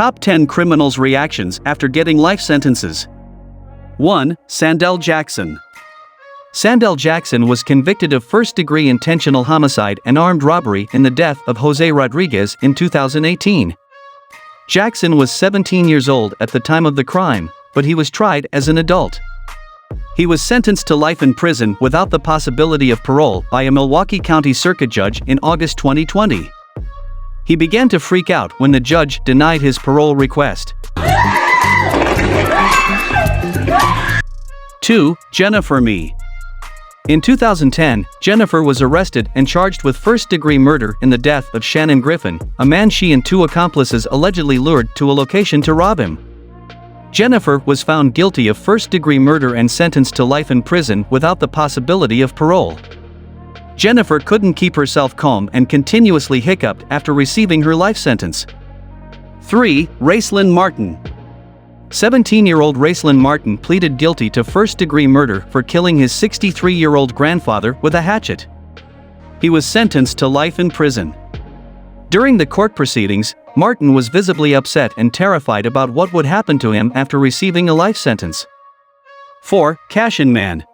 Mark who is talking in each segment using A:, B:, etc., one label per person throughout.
A: Top 10 criminals' reactions after getting life sentences. 1. Sandell Jackson. Sandell Jackson was convicted of first-degree intentional homicide and armed robbery in the death of Jose Rodriguez in 2018. Jackson was 17 years old at the time of the crime, but he was tried as an adult. He was sentenced to life in prison without the possibility of parole by a Milwaukee County Circuit judge in August 2020. He began to freak out when the judge denied his parole request. 2. Jennifer Me. In 2010, Jennifer was arrested and charged with first-degree murder in the death of Shannon Griffin, a man she and 2 accomplices allegedly lured to a location to rob him. Jennifer was found guilty of first-degree murder and sentenced to life in prison without the possibility of parole. Jennifer couldn't keep herself calm and continuously hiccuped after receiving her life sentence. 3. Racelyn Martin. 17-year-old Racelyn Martin pleaded guilty to first-degree murder for killing his 63-year-old grandfather with a hatchet. He was sentenced to life in prison. During the court proceedings, Martin was visibly upset and terrified about what would happen to him after receiving a life sentence. 4. Cashin Man.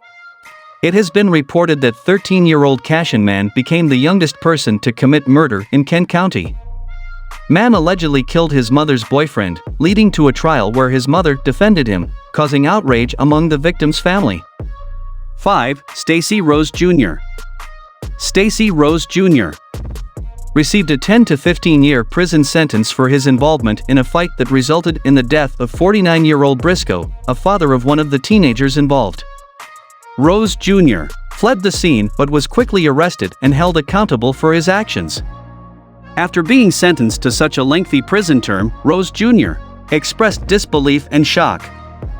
A: It has been reported that 13-year-old Cashin Man became the youngest person to commit murder in Kent County. Man allegedly killed his mother's boyfriend, leading to a trial where his mother defended him, causing outrage among the victim's family. 5. Stacy Rose Jr. Stacy Rose Jr. received a 10 to 15-year prison sentence for his involvement in a fight that resulted in the death of 49-year-old Briscoe, a father of one of the teenagers involved. Rose Jr. fled the scene but was quickly arrested and held accountable for his actions. After being sentenced to such a lengthy prison term, Rose Jr. expressed disbelief and shock.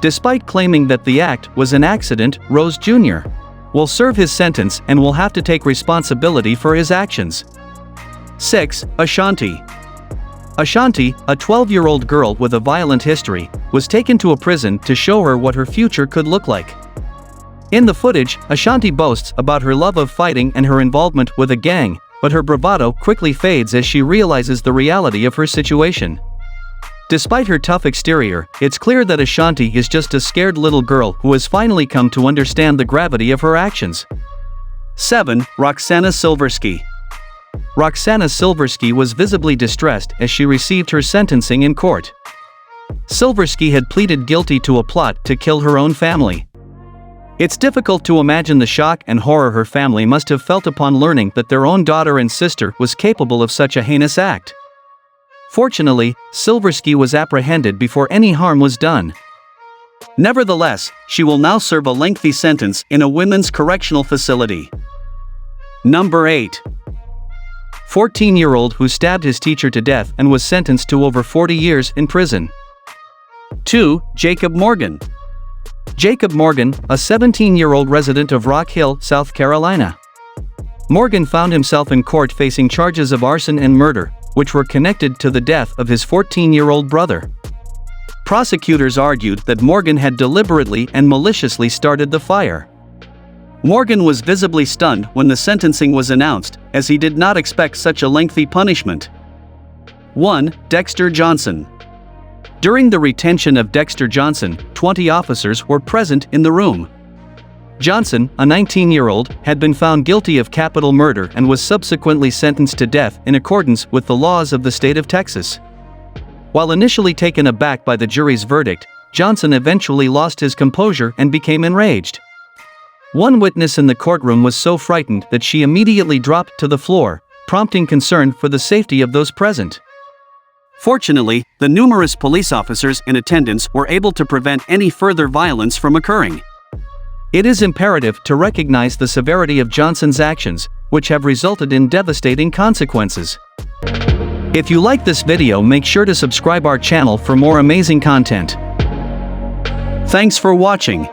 A: Despite claiming that the act was an accident, Rose Jr. will serve his sentence and will have to take responsibility for his actions. 6. Ashanti. Ashanti, a 12-year-old girl with a violent history, was taken to a prison to show her what her future could look like. In the footage, Ashanti boasts about her love of fighting and her involvement with a gang, but her bravado quickly fades as she realizes the reality of her situation. Despite her tough exterior, it's clear that Ashanti is just a scared little girl who has finally come to understand the gravity of her actions. 7. Roxana Silversky. Roxana Silversky was visibly distressed as she received her sentencing in court. Silversky had pleaded guilty to a plot to kill her own family. It's difficult to imagine the shock and horror her family must have felt upon learning that their own daughter and sister was capable of such a heinous act. Fortunately, Silversky was apprehended before any harm was done. Nevertheless, she will now serve a lengthy sentence in a women's correctional facility. Number 8. 14-year-old who stabbed his teacher to death and was sentenced to over 40 years in prison. 2. Jacob Morgan. Jacob Morgan, a 17-year-old resident of Rock Hill, South Carolina. Morgan found himself in court facing charges of arson and murder, which were connected to the death of his 14-year-old brother. Prosecutors argued that Morgan had deliberately and maliciously started the fire. Morgan was visibly stunned when the sentencing was announced, as he did not expect such a lengthy punishment. 1. Dexter Johnson. During the retention of Dexter Johnson, 20 officers were present in the room. Johnson, a 19-year-old, had been found guilty of capital murder and was subsequently sentenced to death in accordance with the laws of the state of Texas. While initially taken aback by the jury's verdict, Johnson eventually lost his composure and became enraged. One witness in the courtroom was so frightened that she immediately dropped to the floor, prompting concern for the safety of those present. Fortunately, the numerous police officers in attendance were able to prevent any further violence from occurring. It is imperative to recognize the severity of Johnson's actions, which have resulted in devastating consequences. If you like this video, make sure to subscribe our channel for more amazing content. Thanks for watching.